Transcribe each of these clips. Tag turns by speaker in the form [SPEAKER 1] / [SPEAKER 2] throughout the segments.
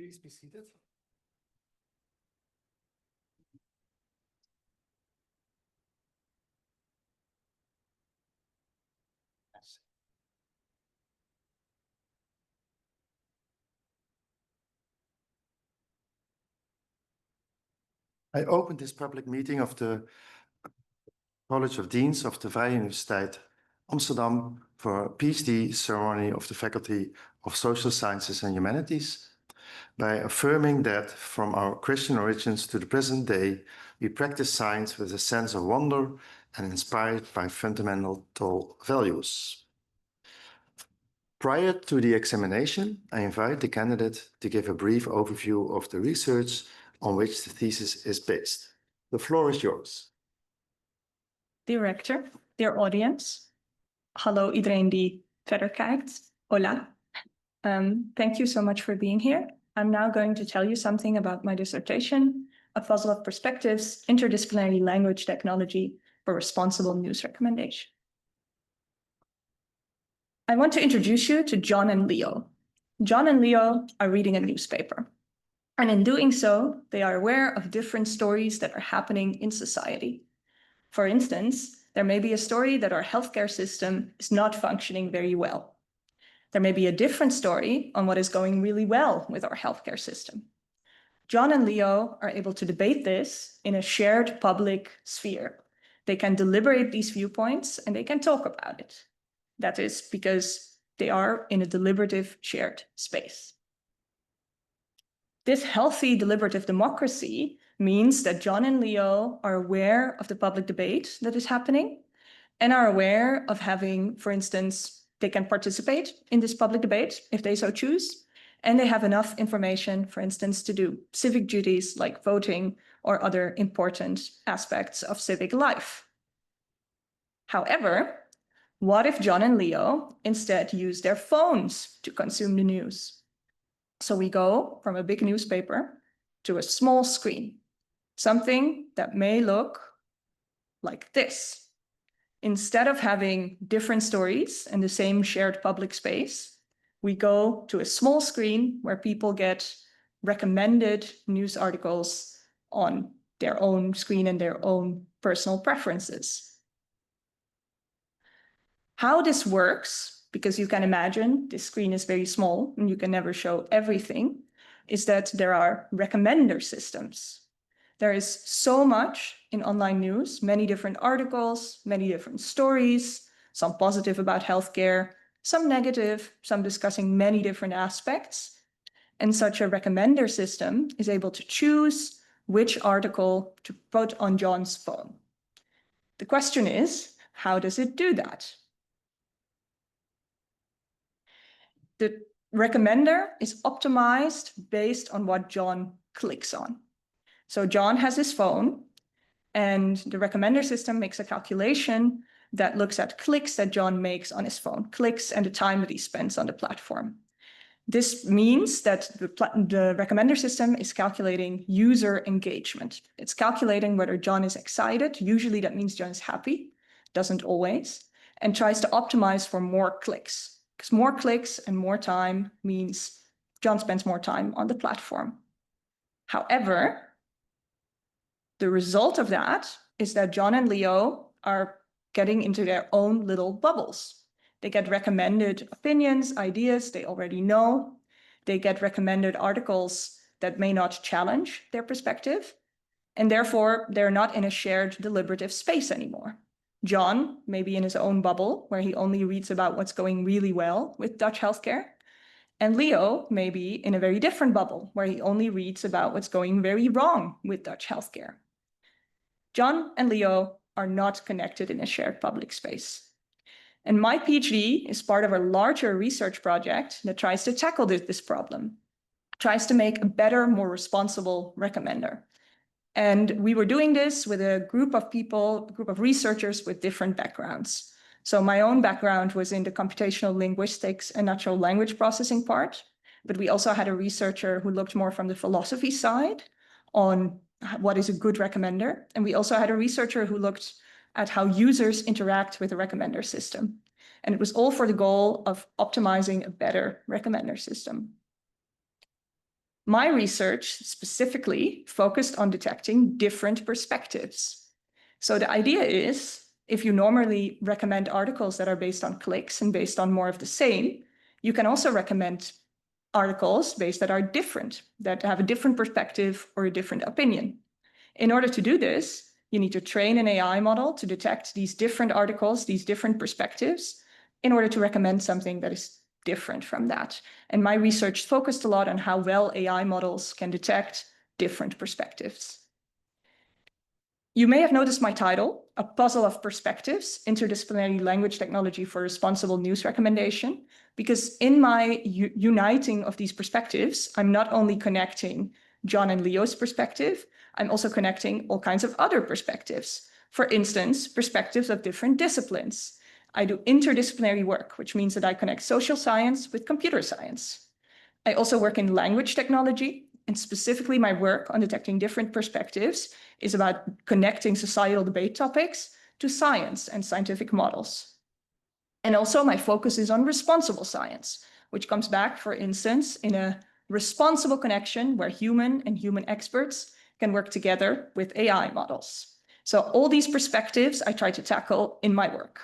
[SPEAKER 1] Please be seated. I open this public meeting of the College of Deans of the Vrije Universiteit Amsterdam for a PhD ceremony of the Faculty of Social Sciences and Humanities by affirming that from our Christian origins to the present day, we practice science with a sense of wonder and inspired by fundamental values. Prior to the examination, I invite the candidate to give a brief overview of the research on which the thesis is based. The floor is yours.
[SPEAKER 2] Dear Rector, dear audience, hallo iedereen die verder kijkt, hola. Thank you so much for being here. I'm now going to tell you something about my dissertation, A Puzzle of Perspectives, Interdisciplinary Language Technology for Responsible News Recommendation. I want to introduce you to John and Leo. John and Leo are reading a newspaper. And in doing so, they are aware of different stories that are happening in society. For instance, there may be a story that our healthcare system is not functioning very well. There may be a different story on what is going really well with our healthcare system. John and Leo are able to debate this in a shared public sphere. They can deliberate these viewpoints and they can talk about it. That is because they are in a deliberative shared space. This healthy deliberative democracy means that John and Leo are aware of the public debate that is happening and are aware of having, for instance, they can participate in this public debate if they so choose, and they have enough information, for instance, to do civic duties like voting or other important aspects of civic life. However, what if John and Leo instead use their phones to consume the news? So we go from a big newspaper to a small screen, something that may look like this. Instead of having different stories in the same shared public space, we go to a small screen where people get recommended news articles on their own screen and their own personal preferences. How this works, because you can imagine this screen is very small and you can never show everything, is that there are recommender systems. There is so much in online news, many different articles, many different stories, some positive about healthcare, some negative, some discussing many different aspects. And such a recommender system is able to choose which article to put on John's phone. The question is, how does it do that? The recommender is optimized based on what John clicks on. So John has his phone, and the recommender system makes a calculation that looks at clicks that John makes on his phone, clicks and the time that he spends on the platform. This means that the recommender system is calculating user engagement. It's calculating whether John is excited. Usually that means John is happy, doesn't always, and tries to optimize for more clicks. Because more clicks and more time means John spends more time on the platform. However, the result of that is that John and Leo are getting into their own little bubbles. They get recommended opinions, ideas they already know. They get recommended articles that may not challenge their perspective. And therefore, they're not in a shared deliberative space anymore. John may be in his own bubble where he only reads about what's going really well with Dutch healthcare. And Leo may be in a very different bubble where he only reads about what's going very wrong with Dutch healthcare. John and Leo are not connected in a shared public space. And my PhD is part of a larger research project that tries to tackle this problem, tries to make a better, more responsible recommender. And we were doing this with a group of people, a group of researchers with different backgrounds. So my own background was in the computational linguistics and natural language processing part, but we also had a researcher who looked more from the philosophy side on what is a good recommender. And we also had a researcher who looked at how users interact with the recommender system. And it was all for the goal of optimizing a better recommender system. My research specifically focused on detecting different perspectives. So the idea is, if you normally recommend articles that are based on clicks and based on more of the same, you can also recommend articles based that are different, that have a different perspective or a different opinion. In order to do this, you need to train an AI model to detect these different articles, these different perspectives, in order to recommend something that is different from that. And my research focused a lot on how well AI models can detect different perspectives. You may have noticed my title, A Puzzle of Perspectives, Interdisciplinary Language Technology for Responsible News Recommendation, because in my uniting of these perspectives, I'm not only connecting John and Leo's perspective, I'm also connecting all kinds of other perspectives. For instance, perspectives of different disciplines. I do interdisciplinary work, which means that I connect social science with computer science. I also work in language technology, and specifically my work on detecting different perspectives is about connecting societal debate topics to science and scientific models. And also my focus is on responsible science, which comes back, for instance, in a responsible connection where human and human experts can work together with AI models. So all these perspectives I try to tackle in my work.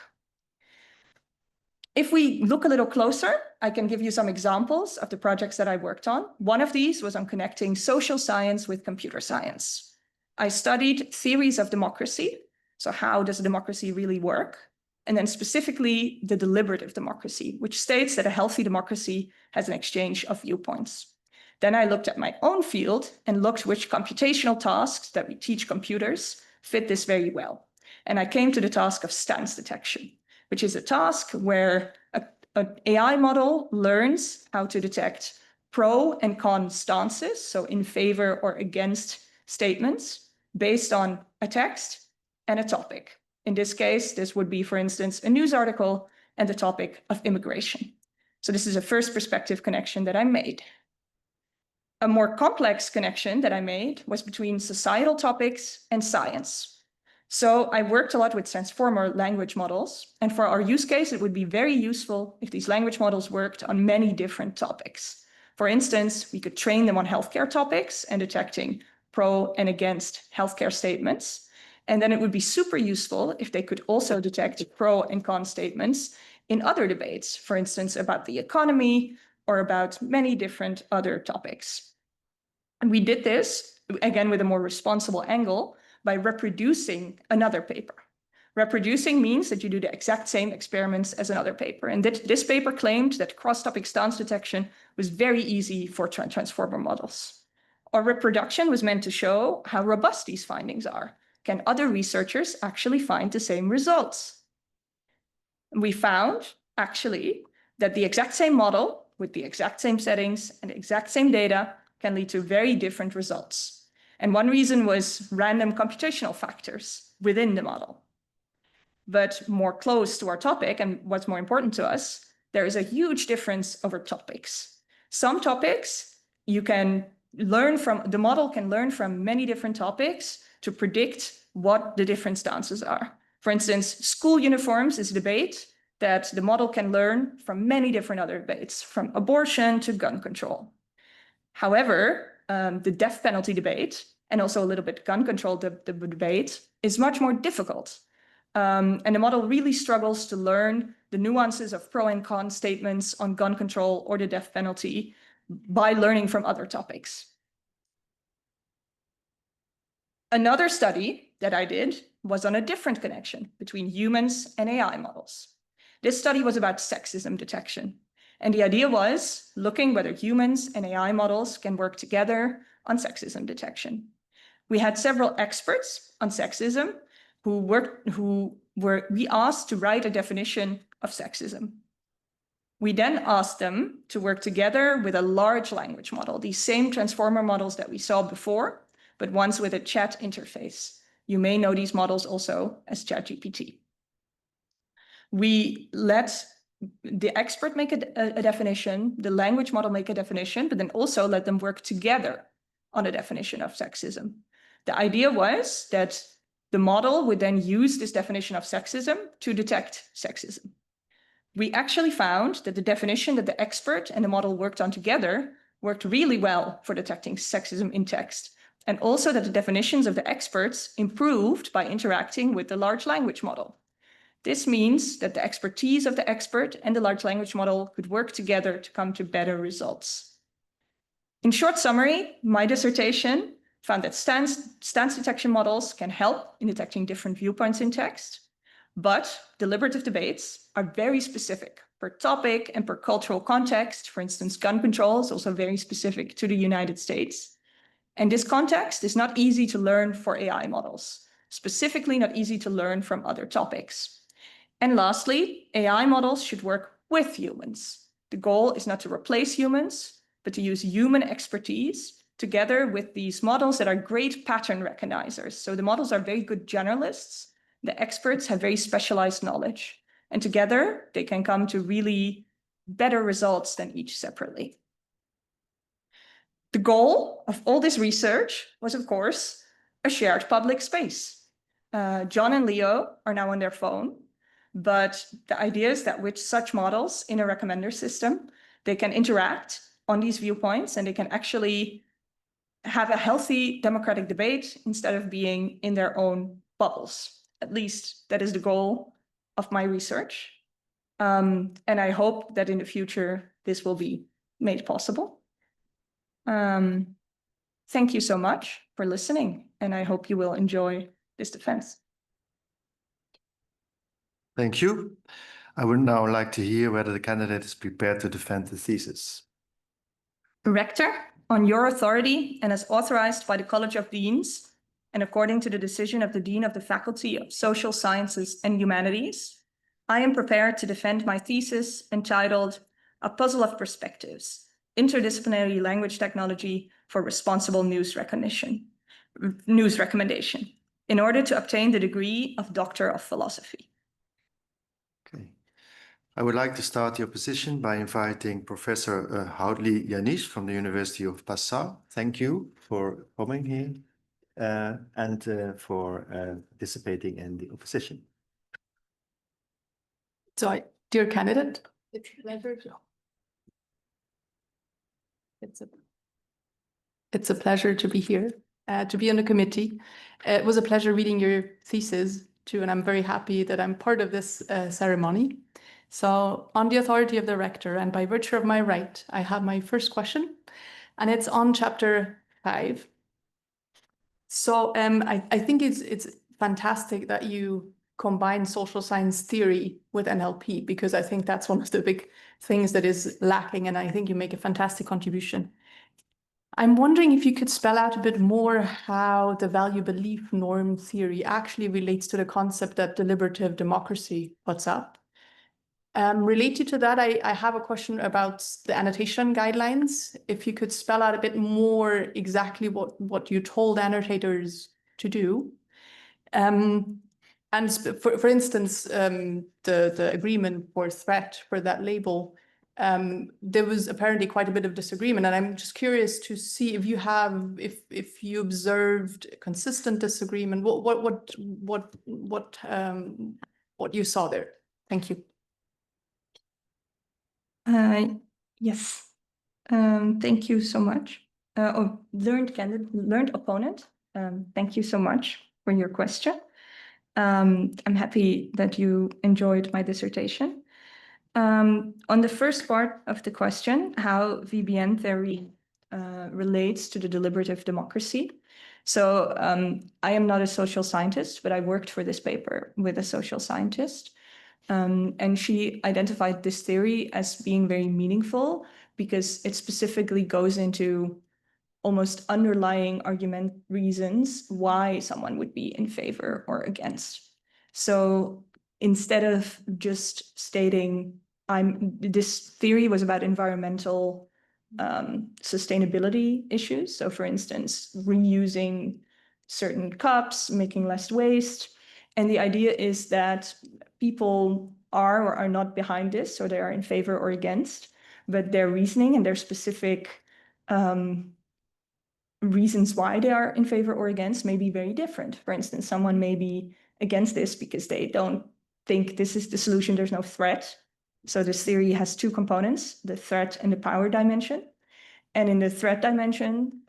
[SPEAKER 2] If we look a little closer, I can give you some examples of the projects that I worked on. One of these was on connecting social science with computer science. I studied theories of democracy. So how does a democracy really work? And then specifically the deliberative democracy, which states that a healthy democracy has an exchange of viewpoints. Then I looked at my own field and looked which computational tasks that we teach computers fit this very well. And I came to the task of stance detection, which is a task where an AI model learns how to detect pro and con stances, so in favor or against statements, based on a text and a topic. In this case, this would be, for instance, a news article and the topic of immigration. So this is a first perspective connection that I made. A more complex connection that I made was between societal topics and science. So I worked a lot with transformer language models, and for our use case, it would be very useful if these language models worked on many different topics. For instance, we could train them on healthcare topics and detecting pro and against healthcare statements. And then it would be super useful if they could also detect pro and con statements in other debates, for instance, about the economy or about many different other topics. And we did this, again, with a more responsible angle by reproducing another paper. Reproducing means that you do the exact same experiments as another paper. And this paper claimed that cross-topic stance detection was very easy for transformer models. Our reproduction was meant to show how robust these findings are. Can other researchers actually find the same results? And we found, actually, that the exact same model with the exact same settings and the exact same data can lead to very different results. And one reason was random computational factors within the model. But more close to our topic, and what's more important to us, there is a huge difference over topics. Some topics you can learn from, the model can learn from many different topics to predict what the different stances are. For instance, school uniforms is a debate that the model can learn from many different other debates, from abortion to gun control. However, the death penalty debate, and also a little bit gun control debate, is much more difficult. And the model really struggles to learn the nuances of pro and con statements on gun control or the death penalty by learning from other topics. Another study that I did was on a different connection between humans and AI models. This study was about sexism detection. And the idea was looking whether humans and AI models can work together on sexism detection. We had several experts on sexism we asked to write a definition of sexism. We then asked them to work together with a large language model, these same transformer models that we saw before, but ones with a chat interface. You may know these models also as ChatGPT. We let the expert make a definition, the language model make a definition, but then also let them work together on a definition of sexism. The idea was that the model would then use this definition of sexism to detect sexism. We actually found that the definition that the expert and the model worked on together worked really well for detecting sexism in text, and also that the definitions of the experts improved by interacting with the large language model. This means that the expertise of the expert and the large language model could work together to come to better results. In short summary, my dissertation found that stance detection models can help in detecting different viewpoints in text, but deliberative debates are very specific per topic and per cultural context. For instance, gun control is also very specific to the United States. And this context is not easy to learn for AI models, specifically not easy to learn from other topics. And lastly, AI models should work with humans. The goal is not to replace humans, but to use human expertise together with these models that are great pattern recognizers. So the models are very good generalists. The experts have very specialized knowledge. And together, they can come to really better results than each separately. The goal of all this research was, of course, a shared public space. John and Leo are now on their phone, but the idea is that with such models in a recommender system, they can interact on these viewpoints and they can actually have a healthy democratic debate instead of being in their own bubbles. At least that is the goal of my research. And I hope that in the future, this will be made possible. Thank you so much for listening, and I hope you will enjoy this defense.
[SPEAKER 1] Thank you. I would now like to hear whether the candidate is prepared to defend the thesis.
[SPEAKER 2] Rector, on your authority and as authorized by the College of Deans, and according to the decision of the Dean of the Faculty of Social Sciences and Humanities, I am prepared to defend my thesis entitled A Puzzle of Perspectives, Interdisciplinary Language Technology for Responsible News Recommendation, in order to obtain the degree of Doctor of Philosophy.
[SPEAKER 1] Okay. I would like to start the opposition by inviting Professor Houdli Yanish from the University of Passau. Thank you for coming here and for participating in the opposition.
[SPEAKER 3] So, dear candidate, it's a pleasure to be here, to be on the committee. It was a pleasure reading your thesis too, and I'm very happy that I'm part of this ceremony. So, on the authority of the rector and by virtue of my right, I have my first question, and it's on chapter 5. So, I think it's fantastic that you combine social science theory with NLP, because I think that's one of the big things that is lacking, and I think you make a fantastic contribution. I'm wondering if you could spell out a bit more how the value belief norm theory actually relates to the concept that deliberative democracy puts up. Related to that, I have a question about the annotation guidelines. If you could spell out a bit more exactly what you told annotators to do. And for instance, the agreement for threat for that label, there was apparently quite a bit of disagreement, and I'm just curious to see if you observed consistent disagreement, what you saw there. Thank you.
[SPEAKER 2] Yes, thank you so much. Learned opponent, thank you so much for your question. I'm happy that you enjoyed my dissertation. On the first part of the question, how VBN theory relates to the deliberative democracy. So I am not a social scientist, but I worked for this paper with a social scientist. And she identified this theory as being very meaningful because it specifically goes into almost underlying argument reasons why someone would be in favor or against. So instead of just stating, this theory was about environmental sustainability issues. So for instance, reusing certain cups, making less waste. And the idea is that people are or are not behind this, so they are in favor or against, but their reasoning and their specific reasons why they are in favor or against may be very different. For instance, someone may be against this because they don't think this is the solution, there's no threat. So this theory has two components, the threat and the power dimension. And in the threat dimension,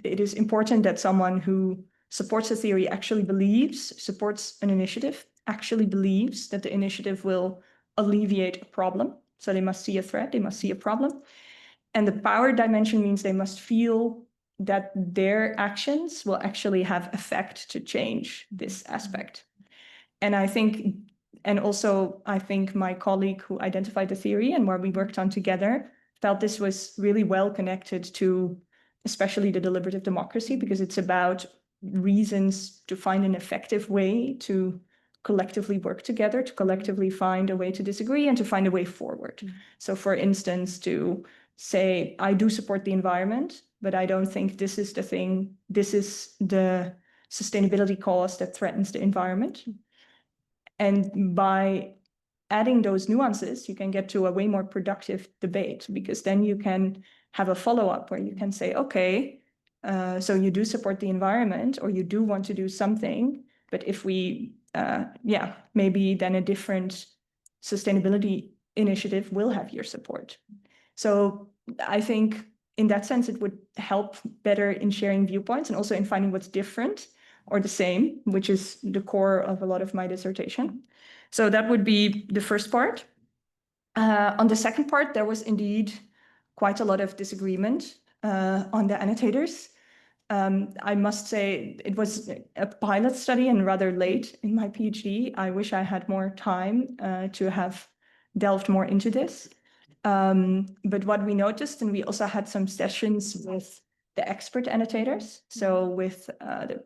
[SPEAKER 2] it is important that someone who supports a theory actually supports an initiative, actually believes that the initiative will alleviate a problem. So they must see a threat, they must see a problem. And the power dimension means they must feel that their actions will actually have effect to change this aspect. And I think my colleague who identified the theory and where we worked on together felt this was really well connected to especially the deliberative democracy, because it's about reasons to find an effective way to collectively work together, to collectively find a way to disagree and to find a way forward. Mm-hmm. So for instance, to say, I do support the environment, but I don't think this is the thing, this is the sustainability cause that threatens the environment. And by adding those nuances, you can get to a way more productive debate, because then you can have a follow-up where you can say, okay, so you do support the environment or you do want to do something, but if we, maybe then a different sustainability initiative will have your support. So I think in that sense, it would help better in sharing viewpoints and also in finding what's different or the same, which is the core of a lot of my dissertation. So that would be the first part. On the second part, there was indeed quite a lot of disagreement on the annotators. I must say it was a pilot study and rather late in my PhD. I wish I had more time to have delved more into this. But what we noticed, and we also had some sessions with the expert annotators, so with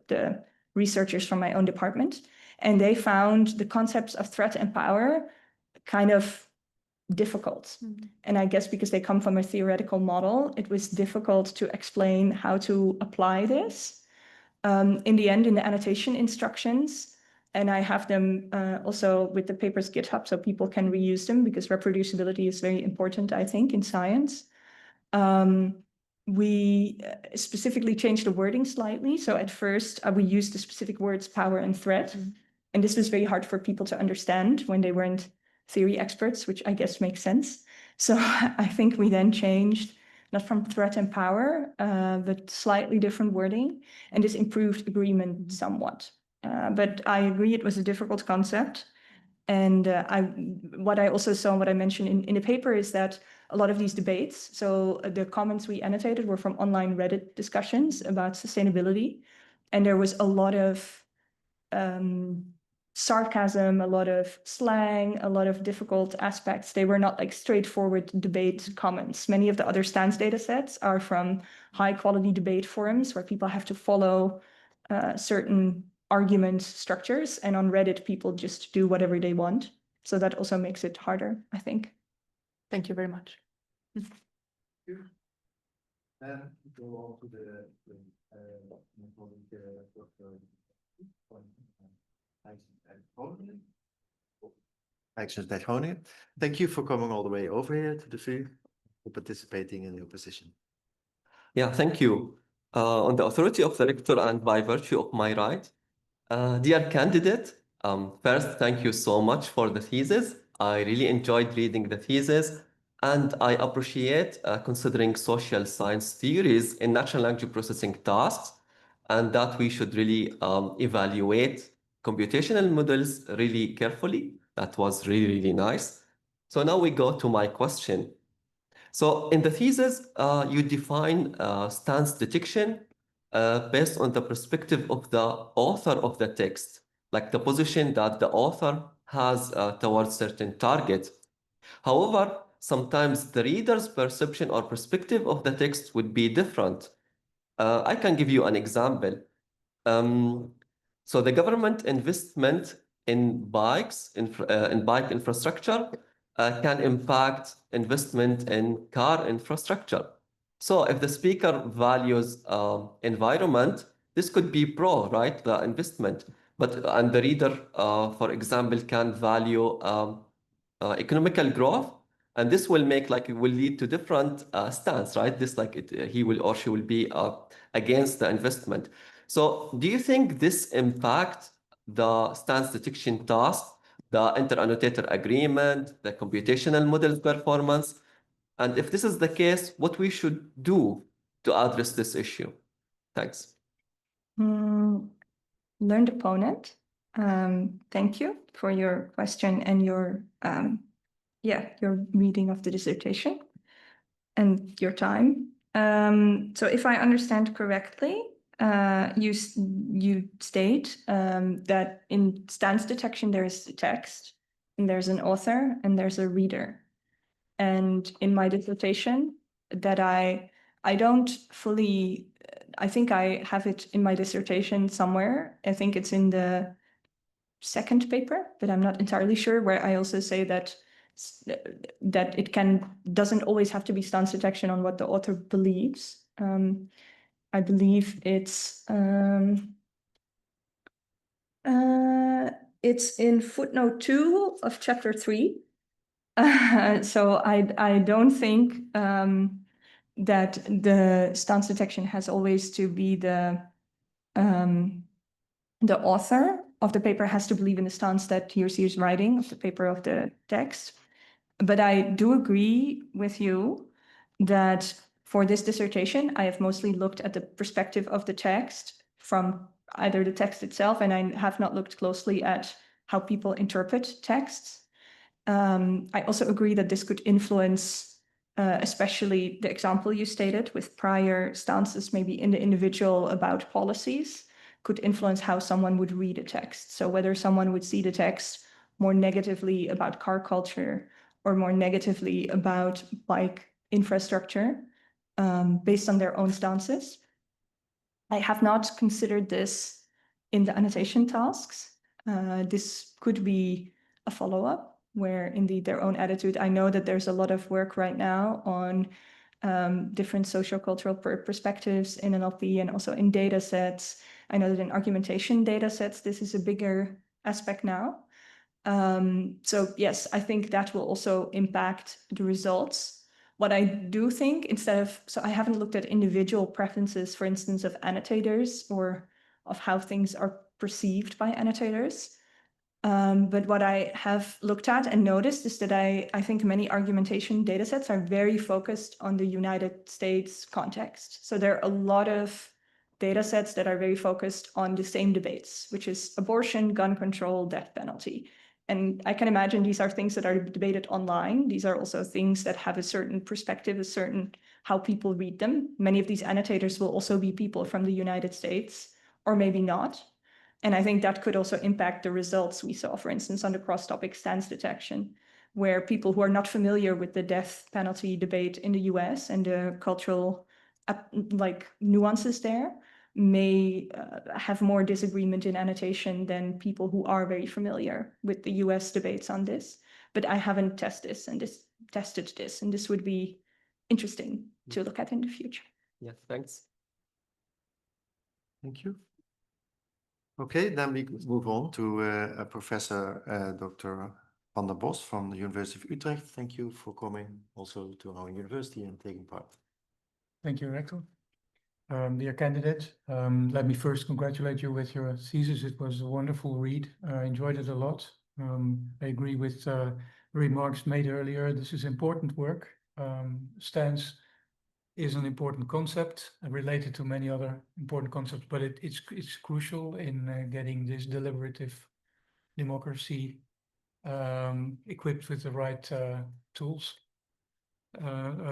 [SPEAKER 2] the researchers from my own department, and they found the concepts of threat and power kind of difficult. And I guess because they come from a theoretical model, it was difficult to explain how to apply this. In the end, in the annotation instructions, and I have them also with the paper's GitHub so people can reuse them because reproducibility is very important, I think, in science. We specifically changed the wording slightly. So at first, we used the specific words power and threat. And this was very hard for people to understand when they weren't theory experts, which I guess makes sense. So I think we then changed, not from threat and power, but slightly different wording. And this improved agreement somewhat. But I agree it was a difficult concept. And what I also saw, what I mentioned in the paper is that a lot of these debates, so the comments we annotated were from online Reddit discussions about sustainability. And there was a lot of sarcasm, a lot of slang, a lot of difficult aspects. They were not like straightforward debate comments. Many of the other stance data sets are from high quality debate forums where people have to follow certain argument structures. And on Reddit, people just do whatever they want. So that also makes it harder, I think.
[SPEAKER 3] Thank you very much.
[SPEAKER 1] Then go on to the Actions at Groningen. Thank you for coming all the way over here to the VU, for participating in your position.
[SPEAKER 4] Yeah, thank you. On the authority of the rector and by virtue of my right, dear candidate, first, thank you so much for the thesis. I really enjoyed reading the thesis, and I appreciate considering social science theories in natural language processing tasks, and that we should really evaluate computational models really carefully. That was really, really nice. So now we go to my question. So in the thesis, you define stance detection based on the perspective of the author of the text, like the position that the author has towards certain target. However, sometimes the reader's perception or perspective of the text would be different. I can give you an example. So the government investment in bikes, in bike infrastructure, can impact investment in car infrastructure. So if the speaker values environment, this could be pro, right, the investment. And the reader, for example, can value economical growth, and this will make it will lead to different stance, right? This he will or she will be against the investment. So do you think this impact the stance detection task, the inter-annotator agreement, the computational model performance? And if this is the case, what we should do to address this issue? Thanks.
[SPEAKER 2] Learned opponent. Thank you for your question and your reading of the dissertation and your time. So if I understand correctly, you state that in stance detection, there is a text, and there's an author, and there's a reader. And in my dissertation, that I don't fully, I think I have it in my dissertation somewhere. I think it's in the second paper, but I'm not entirely sure, where I also say that it doesn't always have to be stance detection on what the author believes. I believe it's in footnote 2 of chapter 3. So I don't think that the stance detection has always to be the author of the paper has to believe in the stance that he or she is writing of the paper of the text. But I do agree with you that for this dissertation, I have mostly looked at the perspective of the text from either the text itself, and I have not looked closely at how people interpret texts. I also agree that this could influence, especially the example you stated with prior stances, maybe in the individual about policies, could influence how someone would read a text. So whether someone would see the text more negatively about car culture or more negatively about bike infrastructure, based on their own stances. I have not considered this in the annotation tasks. This could be a follow-up where indeed their own attitude. I know that there's a lot of work right now on different sociocultural perspectives in NLP and also in data sets. I know that in argumentation data sets, this is a bigger aspect now. So yes, I think that will also impact the results. What I do think, so I haven't looked at individual preferences, for instance, of annotators or of how things are perceived by annotators. But what I have looked at and noticed is that I think many argumentation datasets are very focused on the United States context. So there are a lot of datasets that are very focused on the same debates, which is abortion, gun control, death penalty. And I can imagine these are things that are debated online. These are also things that have a certain perspective, a certain how people read them. Many of these annotators will also be people from the United States, or maybe not. And I think that could also impact the results we saw, for instance, on the cross-topic stance detection, where people who are not familiar with the death penalty debate in the US and the cultural nuances there may have more disagreement in annotation than people who are very familiar with the US debates on this. But I haven't tested this, and this would be interesting to look at in the future.
[SPEAKER 4] Yeah, thanks.
[SPEAKER 1] Thank you. Okay, then we move on to Professor Dr. Van der Bos from the University of Utrecht. Thank you for coming also to our university and taking part.
[SPEAKER 5] Thank you, Rector. Dear candidate, let me first congratulate you with your thesis. It was a wonderful read. I enjoyed it a lot. I agree with remarks made earlier. This is important work. Stance is an important concept related to many other important concepts, but it's crucial in getting this deliberative democracy equipped with the right tools.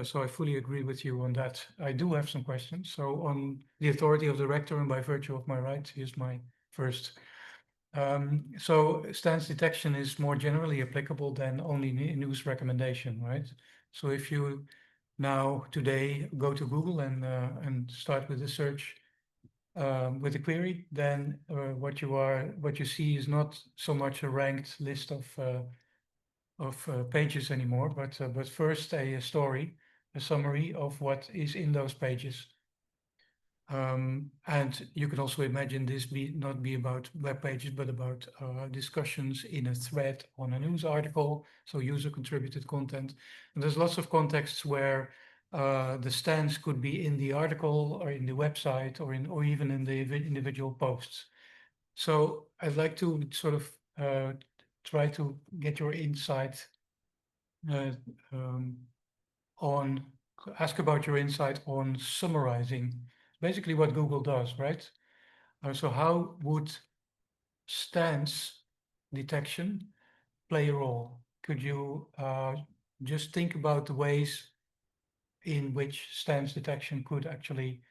[SPEAKER 5] So I fully agree with you on that. I do have some questions. So on the authority of the rector and by virtue of my right, here's my first. So stance detection is more generally applicable than only news recommendation, right? So if you now today go to Google and start with a search with a query, then what you see is not so much a ranked list of pages anymore, but first a story, a summary of what is in those pages. And you can also imagine this not be about web pages, but about discussions in a thread on a news article, so user contributed content. And there's lots of contexts where the stance could be in the article or in the website or even in the individual posts. So I'd like to sort of try to get your insight ask about your insight on summarizing, basically what Google does, right? So how would stance detection play a role? Could you just think about the ways in which stance detection could actually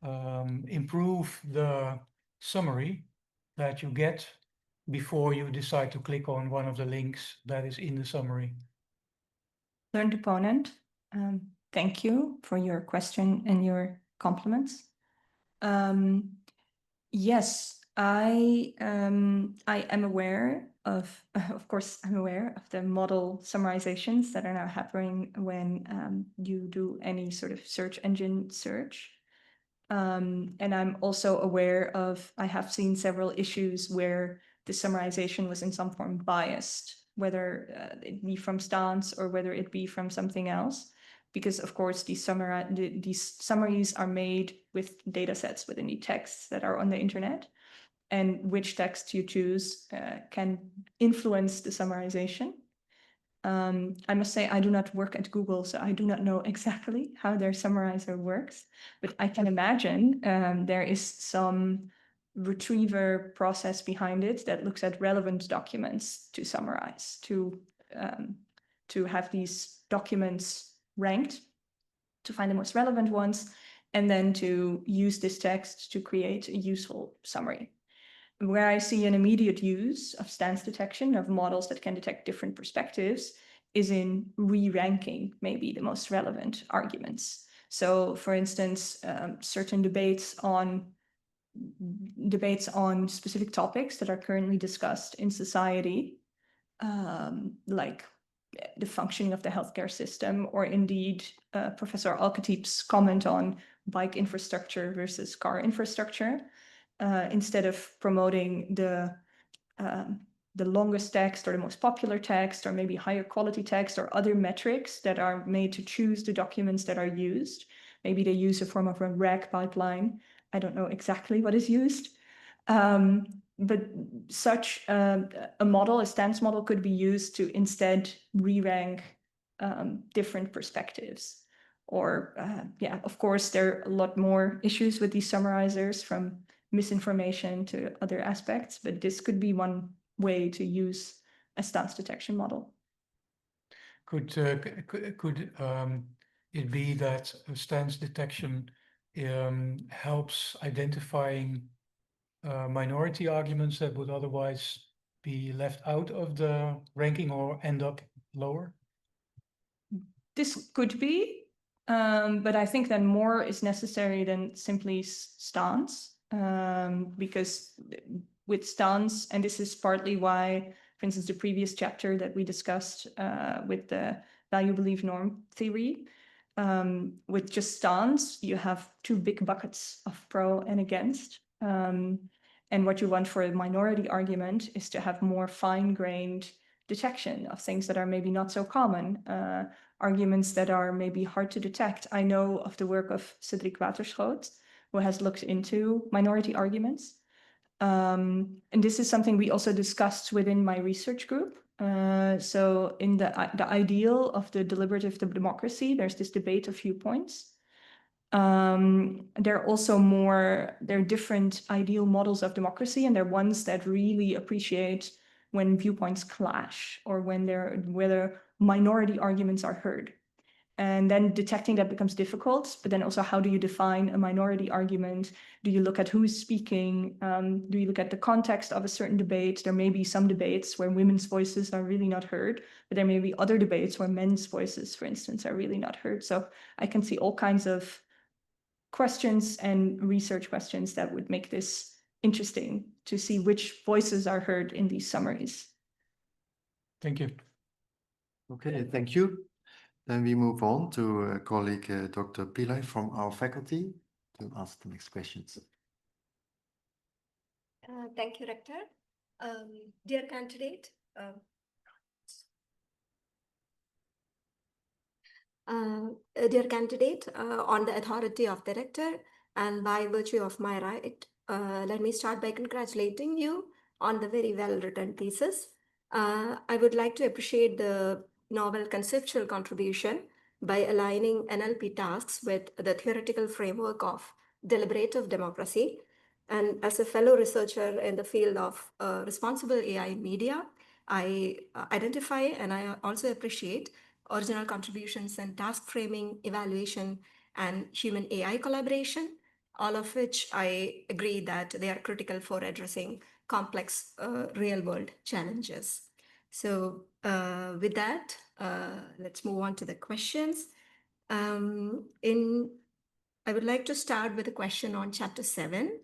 [SPEAKER 5] improve the summary that you get before you decide to click on one of the links that is in the summary?
[SPEAKER 2] Learned opponent, thank you for your question and your compliments. Yes, I am aware of course, I'm aware of the model summarizations that are now happening when you do any sort of search engine search. And I'm also aware I have seen several issues where the summarization was in some form biased, whether it be from stance or whether it be from something else. Because of course, these summaries are made with data sets within the texts that are on the internet. And which text you choose can influence the summarization. I must say I do not work at Google, so I do not know exactly how their summarizer works, but I can imagine there is some retriever process behind it that looks at relevant documents to summarize, to to have these documents ranked, to find the most relevant ones, and then to use this text to create a useful summary. Where I see an immediate use of stance detection, of models that can detect different perspectives, is in re-ranking maybe the most relevant arguments. So, for instance, certain debates on specific topics that are currently discussed in society, like the functioning of the healthcare system, or indeed Professor Al-Khatib's comment on bike infrastructure versus car infrastructure, instead of promoting the longest text or the most popular text or maybe higher quality text or other metrics that are made to choose the documents that are used. Maybe they use a form of a RAG pipeline. I don't know exactly what is used. But such a model, a stance model, could be used to instead re-rank different perspectives. Or, yeah, of course, there are a lot more issues with these summarizers, from misinformation to other aspects, but this could be one way to use a stance detection model.
[SPEAKER 5] Could it be that stance detection helps identifying minority arguments that would otherwise be left out of the ranking or end up lower?
[SPEAKER 2] This could be, but I think then more is necessary than simply stance, because with stance, and this is partly why, for instance, the previous chapter that we discussed with the value belief norm theory, with just stance, you have two big buckets of pro and against. And what you want for a minority argument is to have more fine-grained detection of things that are maybe not so common, arguments that are maybe hard to detect. I know of the work of Cedric Waterschoot, who has looked into minority arguments. And this is something we also discussed within my research group. So in the ideal of the deliberative democracy, there's this debate of viewpoints. There are different ideal models of democracy, and they're ones that really appreciate when viewpoints clash, or whether minority arguments are heard. And then detecting that becomes difficult, but then also, how do you define a minority argument? Do you look at who is speaking? Do you look at the context of a certain debate? There may be some debates where women's voices are really not heard, but there may be other debates where men's voices, for instance, are really not heard. So I can see all kinds of questions and research questions that would make this interesting to see which voices are heard in these summaries.
[SPEAKER 5] Thank you.
[SPEAKER 1] Okay, thank you. Then we move on to colleague Dr. Pillay from our faculty to ask the next questions.
[SPEAKER 6] Thank you, Rector. Dear candidate, on the authority of the Rector and by virtue of my right, let me start by congratulating you on the very well-written thesis. I would like to appreciate the novel conceptual contribution by aligning NLP tasks with the theoretical framework of deliberative democracy. And as a fellow researcher in the field of responsible AI media, I identify and I also appreciate original contributions in task framing, evaluation, and human AI collaboration, all of which I agree that they are critical for addressing complex real-world challenges. So with that, let's move on to the questions. I would like to start with a question on Chapter 7.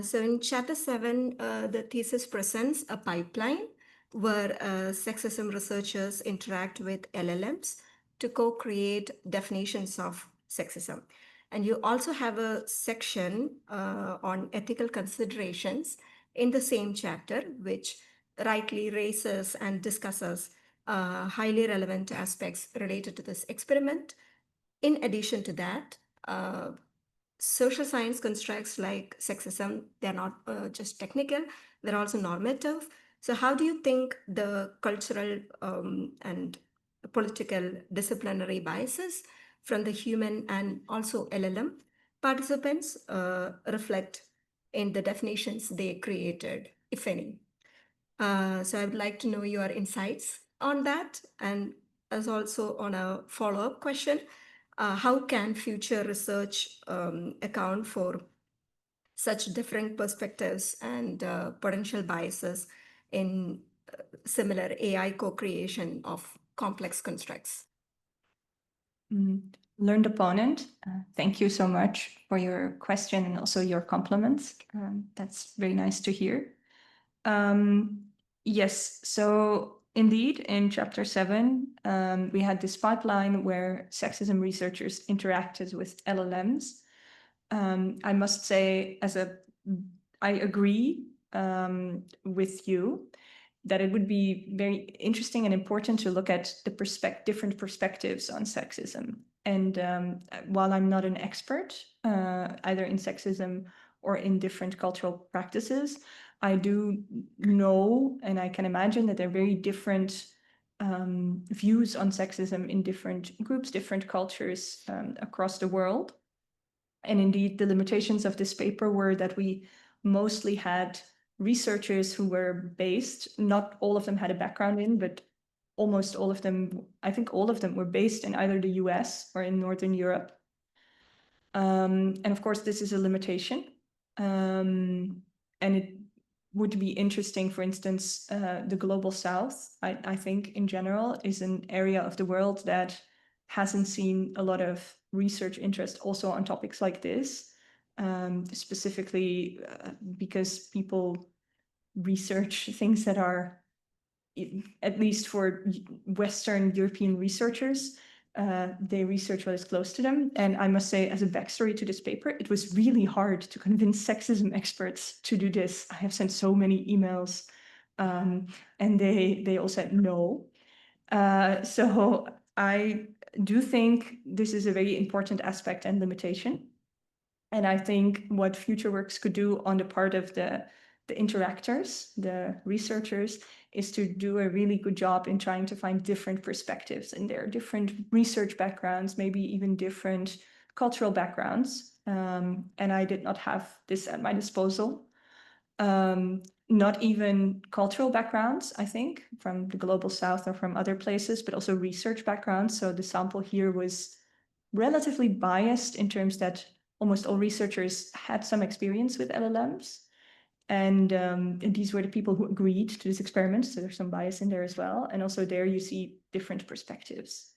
[SPEAKER 6] So in Chapter 7, the thesis presents a pipeline where sexism researchers interact with LLMs to co-create definitions of sexism. And you also have a section on ethical considerations in the same chapter, which rightly raises and discusses highly relevant aspects related to this experiment. In addition to that, social science constructs like sexism, they're not just technical, they're also normative. So how do you think the cultural and political disciplinary biases from the human and also LLM participants reflect in the definitions they created, if any? So I would like to know your insights on that, and as also on a follow-up question, how can future research account for such different perspectives and potential biases in similar AI co-creation of complex constructs?
[SPEAKER 2] Learned opponent, thank you so much for your question and also your compliments. That's very nice to hear. Yes, so indeed, in chapter 7, we had this pipeline where sexism researchers interacted with LLMs. I must say, I agree with you that it would be very interesting and important to look at the different perspectives on sexism. And while I'm not an expert, either in sexism or in different cultural practices, I do know, and I can imagine that there are very different views on sexism in different groups, different cultures across the world. And indeed, the limitations of this paper were that we mostly had researchers who were based, not all of them had a background in, but almost all of them, I think all of them were based in either the US or in Northern Europe. And of course, this is a limitation. And it would be interesting, for instance, the Global South, I think in general, is an area of the world that hasn't seen a lot of research interest also on topics like this, specifically because people research things that are, at least for Western European researchers, they research what is close to them. And I must say, as a backstory to this paper, it was really hard to convince sexism experts to do this. I have sent so many emails, and they all said no. So I do think this is a very important aspect and limitation. And I think what future works could do on the part of the interactors, the researchers, is to do a really good job in trying to find different perspectives and their different research backgrounds, maybe even different cultural backgrounds. And I did not have this at my disposal. Not even cultural backgrounds, I think, from the Global South or from other places, but also research backgrounds. So the sample here was relatively biased in terms that almost all researchers had some experience with LLMs. And these were the people who agreed to this experiment. So there's some bias in there as well. And also there you see different perspectives.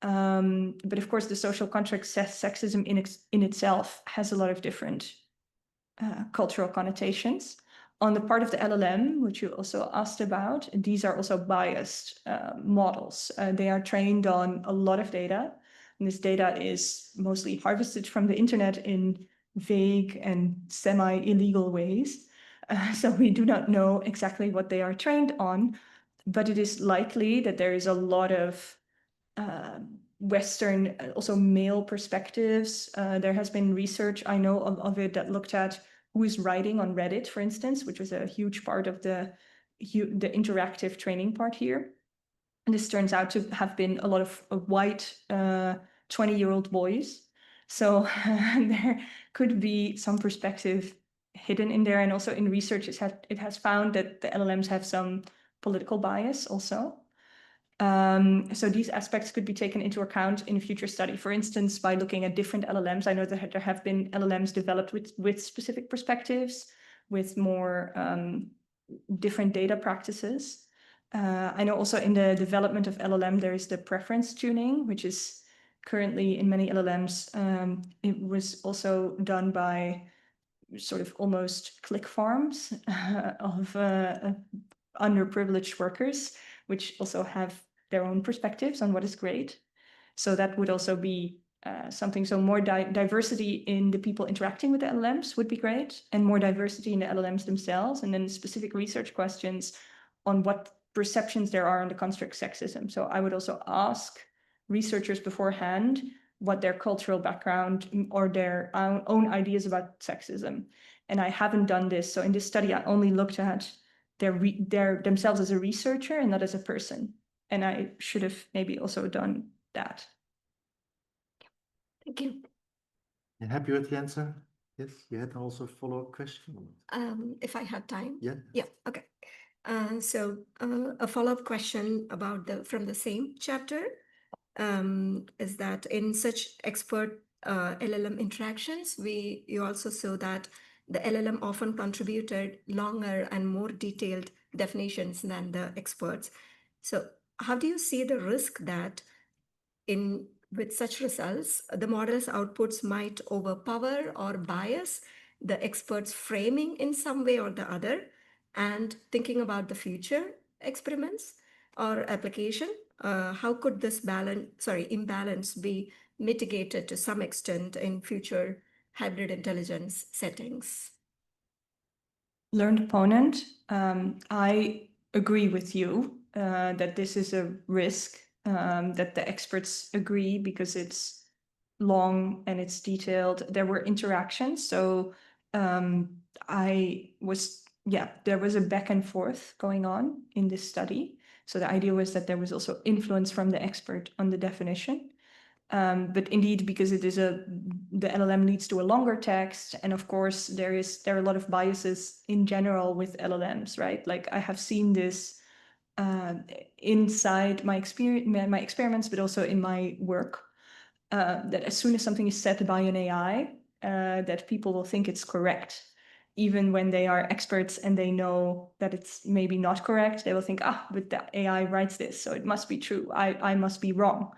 [SPEAKER 2] But of course, the social contract sexism in itself has a lot of different cultural connotations. On the part of the LLM, which you also asked about, these are also biased models. They are trained on a lot of data. And this data is mostly harvested from the internet in vague and semi-illegal ways. So we do not know exactly what they are trained on, but it is likely that there is a lot of Western, also male perspectives. There has been research, I know of it, that looked at who is writing on Reddit, for instance, which was a huge part of the interactive training part here. And this turns out to have been a lot of white 20-year-old boys. So there could be some perspective hidden in there. And also in research, it has found that the LLMs have some political bias also. So these aspects could be taken into account in a future study. For instance, by looking at different LLMs, I know that there have been LLMs developed with specific perspectives, with more different data practices. I know also in the development of LLM, there is the preference tuning, which is currently in many LLMs. It was also done by sort of almost click farms of underprivileged workers, which also have their own perspectives on what is great. So that would also be something. So more diversity in the people interacting with the LLMs would be great, and more diversity in the LLMs themselves, and then specific research questions on what perceptions there are on the construct sexism. So I would also ask researchers beforehand what their cultural background or their own ideas about sexism. And I haven't done this. So in this study, I only looked at their themselves as a researcher and not as a person. And I should have maybe also done that.
[SPEAKER 6] Thank you.
[SPEAKER 1] You happy with the answer? Yes, you had also a follow-up question.
[SPEAKER 6] If I had time.
[SPEAKER 1] Yeah.
[SPEAKER 6] Yeah, okay. A follow-up question about from the same chapter is that in such expert LLM interactions, you also saw that the LLM often contributed longer and more detailed definitions than the experts. So how do you see the risk that with such results, the model's outputs might overpower or bias the expert's framing in some way or the other? And thinking about the future experiments or application, how could this imbalance be mitigated to some extent in future hybrid intelligence settings?
[SPEAKER 2] Learned opponent, I agree with you that this is a risk, that the experts agree because it's long and it's detailed. There were interactions, so there was a back and forth going on in this study. So the idea was that there was also influence from the expert on the definition. But indeed, because the LLM leads to a longer text, and of course there are a lot of biases in general with LLMs, right? Like I have seen this inside my experiments, but also in my work, that as soon as something is said by an AI, that people will think it's correct. Even when they are experts and they know that it's maybe not correct, they will think, but the AI writes this, so it must be true. I must be wrong.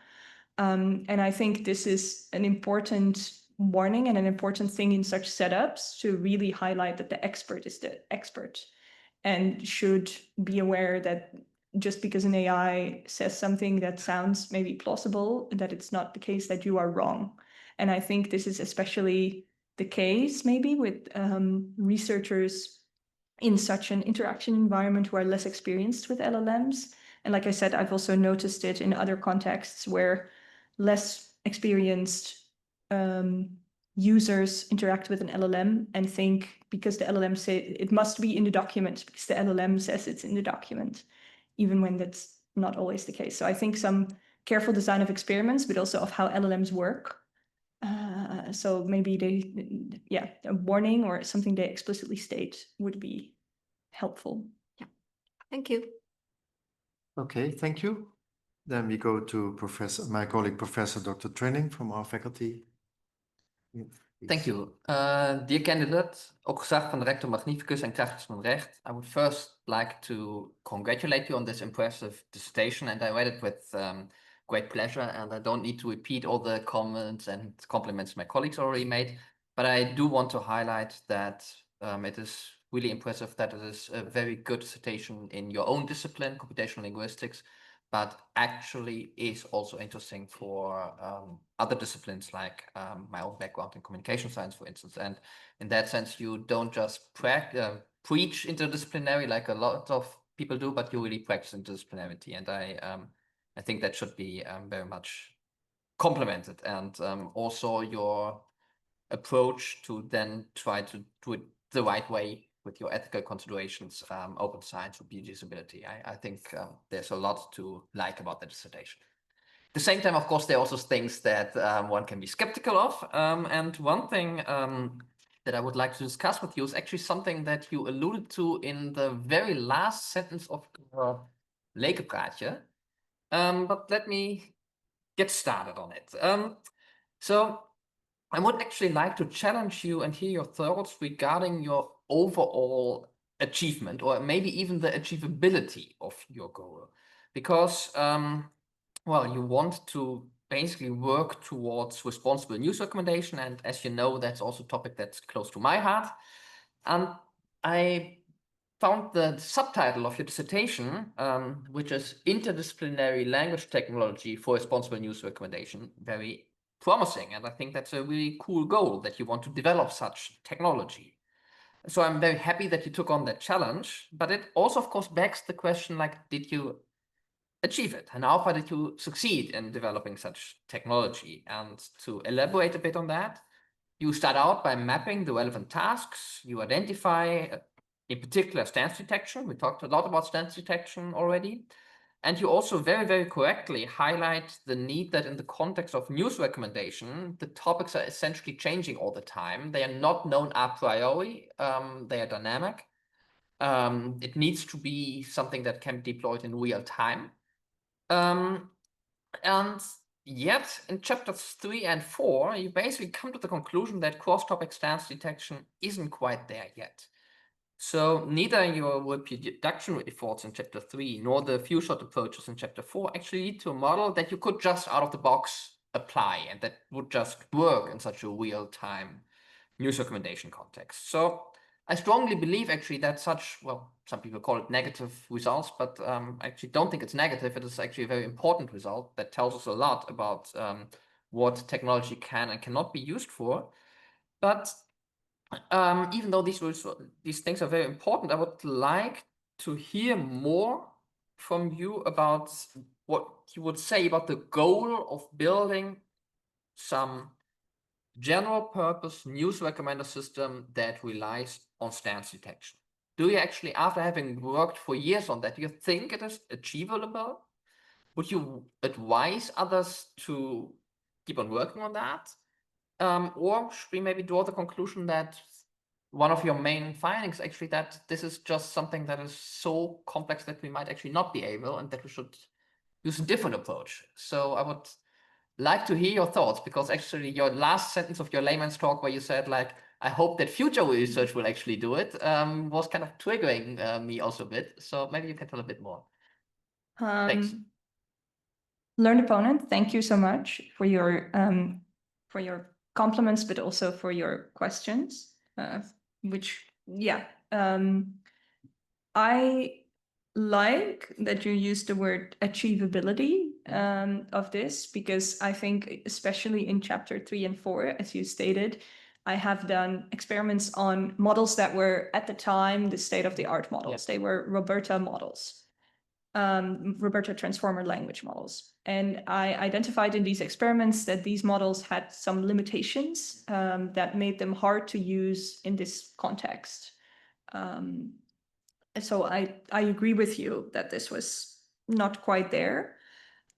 [SPEAKER 2] And I think this is an important warning and an important thing in such setups to really highlight that the expert is the expert and should be aware that just because an AI says something that sounds maybe plausible, that it's not the case that you are wrong. And I think this is especially the case maybe with researchers in such an interaction environment who are less experienced with LLMs. And like I said, I've also noticed it in other contexts where less experienced users interact with an LLM and think because the LLM says it must be in the document because the LLM says it's in the document, even when that's not always the case. So I think some careful design of experiments, but also of how LLMs work. So maybe a warning or something they explicitly state would be helpful.
[SPEAKER 6] Yeah, thank you.
[SPEAKER 1] Okay, thank you. Then we go to my colleague, Professor Dr. Trenning from our faculty.
[SPEAKER 7] Thank you. Dear candidate, ook gezag van de rector magnificus en krachtens van recht, I would first like to congratulate you on this impressive dissertation, and I read it with great pleasure, and I don't need to repeat all the comments and compliments my colleagues already made, but I do want to highlight that it is really impressive that it is a very good dissertation in your own discipline, computational linguistics, but actually is also interesting for other disciplines like my own background in communication science, for instance. And in that sense, you don't just preach interdisciplinary like a lot of people do, but you really practice interdisciplinarity. And I think that should be very much complimented. And also your approach to then try to do it the right way with your ethical considerations, open science, reproducibility. I think there's a lot to like about the dissertation. At the same time, of course, there are also things that one can be skeptical of. And one thing that I would like to discuss with you is actually something that you alluded to in the very last sentence of your lekenpraatje. But let me get started on it. So I would actually like to challenge you and hear your thoughts regarding your overall achievement, or maybe even the achievability of your goal. Because, well, you want to basically work towards responsible news recommendation. And as you know, that's also a topic that's close to my heart. And I found the subtitle of your dissertation, which is Interdisciplinary Language Technology for Responsible News Recommendation, very promising. And I think that's a really cool goal, that you want to develop such technology. So I'm very happy that you took on that challenge, but it also, of course, begs the question, like, did you achieve it? And how far did you succeed in developing such technology? And to elaborate a bit on that, you start out by mapping the relevant tasks. You identify, in particular, stance detection. We talked a lot about stance detection already. And you also very, very correctly highlight the need that in the context of news recommendation, the topics are essentially changing all the time. They are not known a priori. They are dynamic. it needs to be something that can be deployed in real time. And yet in chapters 3 and 4, you basically come to the conclusion that cross-topic stance detection isn't quite there yet. So neither your reproduction efforts in chapter 3 nor the few-shot approaches in chapter 4 actually lead to a model that you could just out of the box apply and that would just work in such a real-time news recommendation context. So I strongly believe actually that such, well, some people call it negative results, but I actually don't think it's negative. It is actually a very important result that tells us a lot about what technology can and cannot be used for. But even though these things are very important, I would like to hear more from you about what you would say about the goal of building some general purpose news recommender system that relies on stance detection. Do you actually, after having worked for years on that, do you think it is achievable? Would you advise others to keep on working on that? Or should we maybe draw the conclusion that one of your main findings actually that this is just something that is so complex that we might actually not be able and that we should use a different approach? So I would like to hear your thoughts, because actually your last sentence of your layman's talk where you said like, I hope that future research will actually do it, was kind of triggering me also a bit. So maybe you can tell a bit more. Thanks.
[SPEAKER 2] Learned opponent, thank you so much for your compliments, but also for your questions, which, yeah, I like that you use the word achievability of this, because I think especially in chapter 3 and 4, as you stated, I have done experiments on models that were at the time the state-of-the-art models. They were Roberta models, Roberta transformer language models. And I identified in these experiments that these models had some limitations that made them hard to use in this context. So I agree with you that this was not quite there.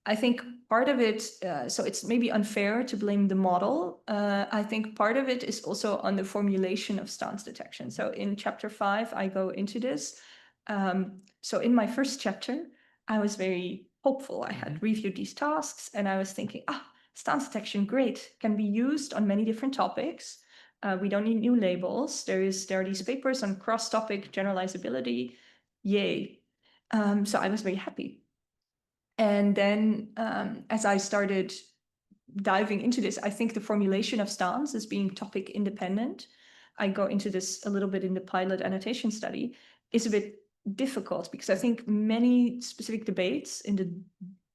[SPEAKER 2] I think part of it, so it's maybe unfair to blame the model. I think part of it is also on the formulation of stance detection. So in chapter 5, I go into this. So in my first chapter, I was very hopeful. I had reviewed these tasks and I was thinking, stance detection, great, can be used on many different topics. We don't need new labels. There are these papers on cross-topic generalizability. Yay. So I was very happy. And then as I started diving into this, I think the formulation of stance as being topic independent, I go into this a little bit in the pilot annotation study, is a bit difficult, because I think many specific debates in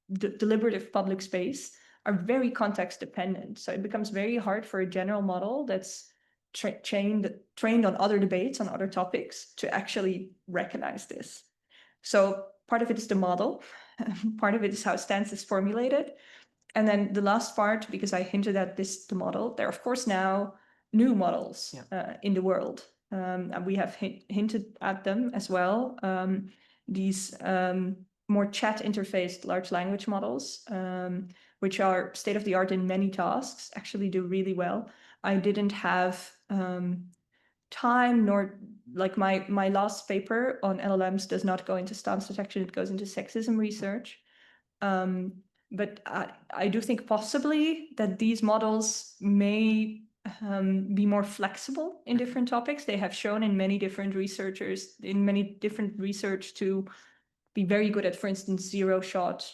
[SPEAKER 2] the deliberative public space are very context dependent. So it becomes very hard for a general model that's trained on other debates, on other topics, to actually recognize this. So part of it is the model, part of it is how stance is formulated. And then the last part, because I hinted at this, the model, there are of course now new models in the world. And we have hinted at them as well. These more chat interfaced large language models, which are state of the art in many tasks, actually do really well. I didn't have time, nor like my last paper on LLMs does not go into stance detection, it goes into sexism research. But I do think possibly that these models may be more flexible in different topics. They have shown in many different research to be very good at, for instance, zero-shot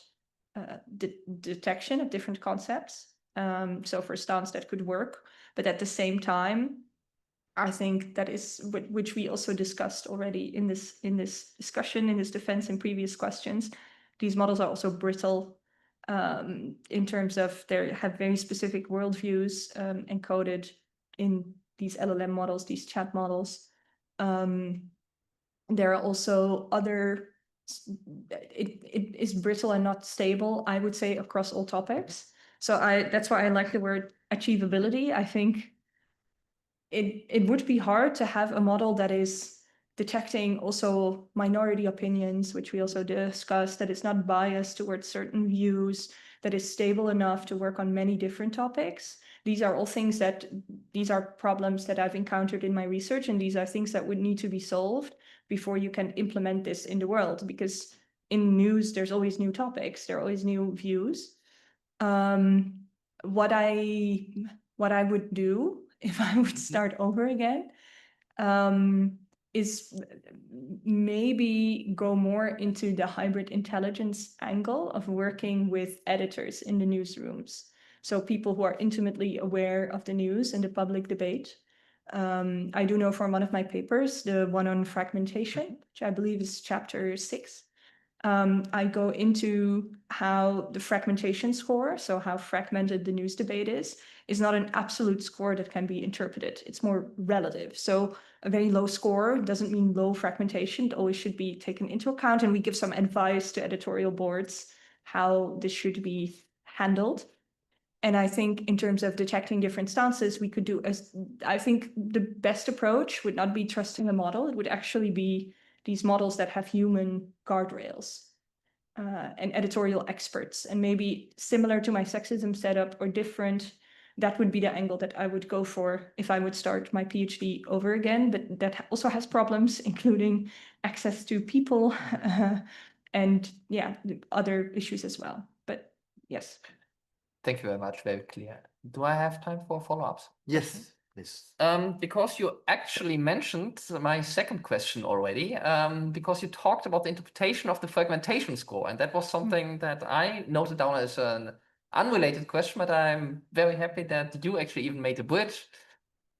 [SPEAKER 2] detection of different concepts. So for stance that could work, but at the same time, I think that is which we also discussed already in this discussion, in this defense in previous questions. These models are also brittle in terms of they have very specific worldviews encoded in these LLM models, these chat models. There are also other, it is brittle and not stable, I would say, across all topics. So that's why I like the word achievability. I think it would be hard to have a model that is detecting also minority opinions, which we also discussed, that it's not biased towards certain views, that is stable enough to work on many different topics. These are all things these are problems that I've encountered in my research, and these are things that would need to be solved before you can implement this in the world, because in news, there's always new topics, there are always new views. What I would do if I would start over again is maybe go more into the hybrid intelligence angle of working with editors in the newsrooms. So people who are intimately aware of the news and the public debate. I do know from one of my papers, the one on fragmentation, which I believe is chapter 6. I go into how the fragmentation score, so how fragmented the news debate is not an absolute score that can be interpreted. It's more relative. So a very low score doesn't mean low fragmentation. It always should be taken into account. And we give some advice to editorial boards how this should be handled. And I think in terms of detecting different stances, we could do, I think the best approach would not be trusting a model. It would actually be these models that have human guardrails and editorial experts. And maybe similar to my sexism setup or different, that would be the angle that I would go for if I would start my PhD over again. But that also has problems, including access to people and yeah, other issues as well. But yes.
[SPEAKER 7] Thank you very much. Very clear. Do I have time for follow-ups?
[SPEAKER 1] Yes, please.
[SPEAKER 7] Because you actually mentioned my second question already, because you talked about the interpretation of the fragmentation score, and that was something that I noted down as an unrelated question, but I'm very happy that you actually even made a bridge.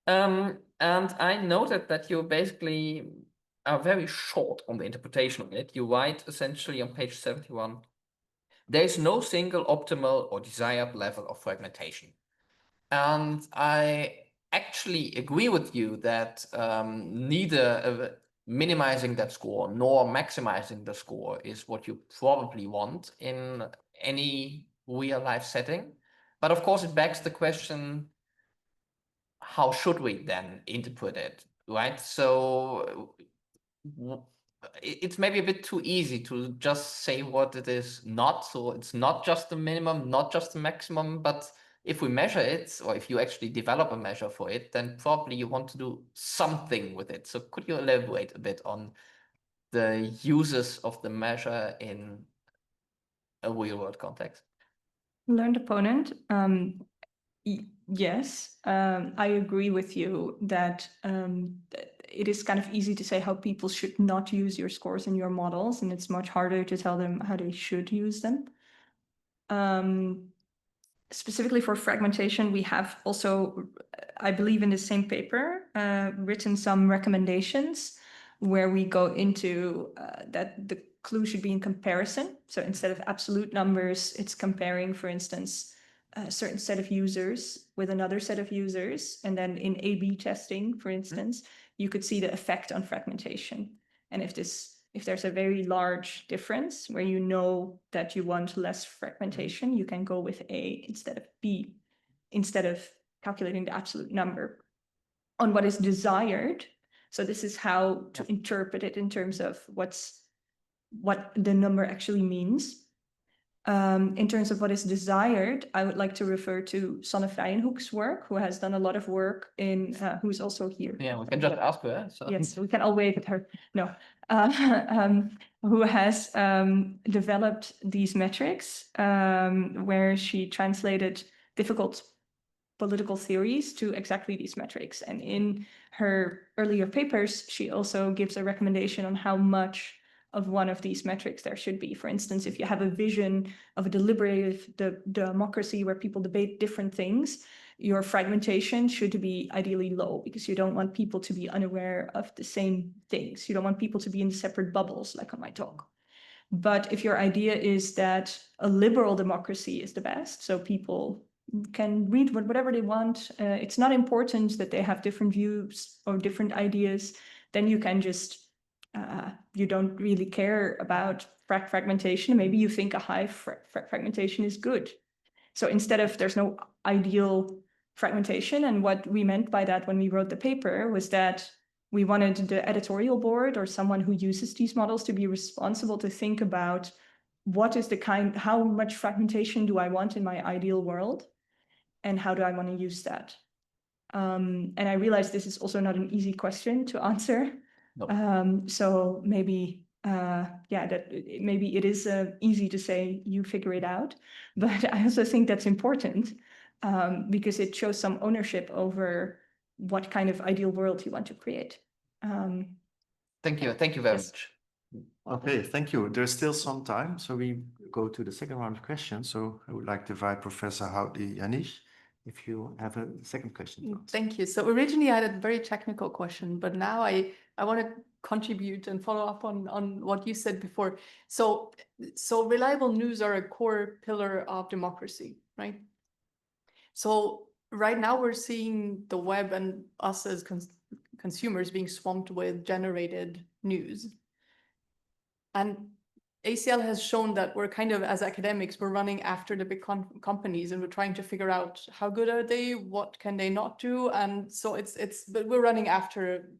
[SPEAKER 7] And I noted that you basically are very short on the interpretation of it. You write essentially on page 71, there is no single optimal or desired level of fragmentation. And I actually agree with you that neither minimizing that score nor maximizing the score is what you probably want in any real life setting. But of course, it begs the question, how should we then interpret it, right? So it's maybe a bit too easy to just say what it is not. So it's not just the minimum, not just the maximum, but if we measure it, or if you actually develop a measure for it, then probably you want to do something with it. So could you elaborate a bit on the uses of the measure in a real world context?
[SPEAKER 2] Learned opponent. Yes, I agree with you that it is kind of easy to say how people should not use your scores in your models, and it's much harder to tell them how they should use them. Specifically for fragmentation, we have also, I believe in the same paper, written some recommendations where we go into that the clue should be in comparison. So instead of absolute numbers, it's comparing, for instance, a certain set of users with another set of users. And then in A/B testing, for instance, you could see the effect on fragmentation. And if there's a very large difference where you know that you want less fragmentation, you can go with A instead of B, instead of calculating the absolute number. On what is desired, so this is how to interpret it in terms of what the number actually means. In terms of what is desired, I would like to refer to Sanne Vrijenhoek's work, who has done a lot of work in, who's also here.
[SPEAKER 7] Yeah, we can just ask her. So.
[SPEAKER 2] Yes, we can all wave at her. No, who has developed these metrics where she translated difficult political theories to exactly these metrics. And in her earlier papers, she also gives a recommendation on how much of one of these metrics there should be. For instance, if you have a vision of a deliberative democracy where people debate different things, your fragmentation should be ideally low, because you don't want people to be unaware of the same things. You don't want people to be in separate bubbles, like on my talk. But if your idea is that a liberal democracy is the best, so people can read whatever they want, it's not important that they have different views or different ideas, then you can just you don't really care about fragmentation. Maybe you think a high fragmentation is good. So instead of there's no ideal fragmentation, and what we meant by that when we wrote the paper was that we wanted the editorial board or someone who uses these models to be responsible to think about what is how much fragmentation do I want in my ideal world, and how do I want to use that? And I realize this is also not an easy question to answer.
[SPEAKER 7] No.
[SPEAKER 2] So maybe, maybe it is easy to say you figure it out, but I also think that's important because it shows some ownership over what kind of ideal world you want to create.
[SPEAKER 7] Thank you very
[SPEAKER 2] Yes.
[SPEAKER 7] much.
[SPEAKER 1] Okay, thank you. There's still some time, so we go to the second round of questions. So I would like to invite Professor Houtli Janisch, if you have a second question. to ask.
[SPEAKER 3] Thank you. So originally I had a very technical question, but now I want to contribute and follow up on what you said before. So reliable news are a core pillar of democracy, right? So right now we're seeing the web and us as consumers being swamped with generated news. And ACL has shown that we're kind of, as academics, we're running after the big companies and we're trying to figure out how good are they, what can they not do, and so but we're running after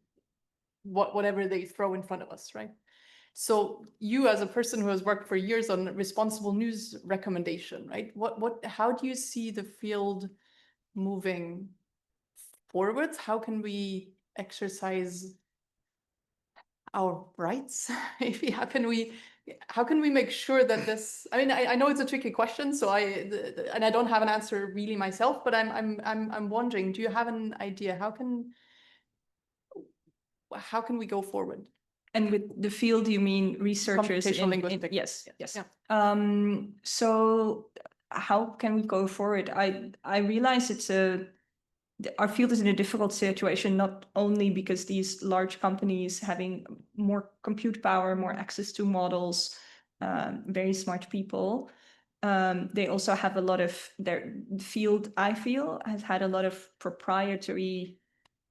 [SPEAKER 3] whatever they throw in front of us, right? So you, as a person who has worked for years on responsible news recommendation, right? How do you see the field moving forwards? How can we exercise our rights? Maybe how can we make sure that this, I mean, I know it's a tricky question, so I don't have an answer really myself, but I'm wondering, do you have an idea? How can we go forward?
[SPEAKER 2] And with the field, you mean researchers?
[SPEAKER 3] Computational linguistics.
[SPEAKER 2] Yes.
[SPEAKER 3] Yeah.
[SPEAKER 2] So how can we go forward? I realize our field is in a difficult situation, not only because these large companies having more compute power, more access to models, very smart people. They also have a lot of their field, I feel, has had a lot of proprietary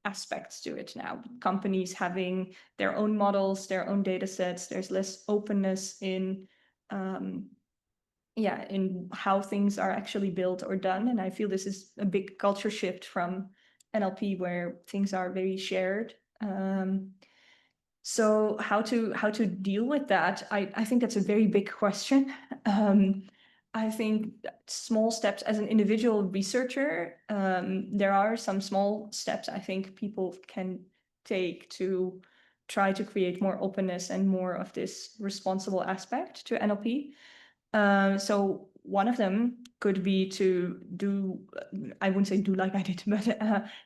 [SPEAKER 2] aspects to it now. Companies having their own models, their own data sets. There's less openness in how things are actually built or done. And I feel this is a big culture shift from NLP, where things are very shared. So how to deal with that? I think that's a very big question. I think small steps as an individual researcher, there are some small steps I think people can take to try to create more openness and more of this responsible aspect to NLP. So one of them could be to do, I wouldn't say do like I did, but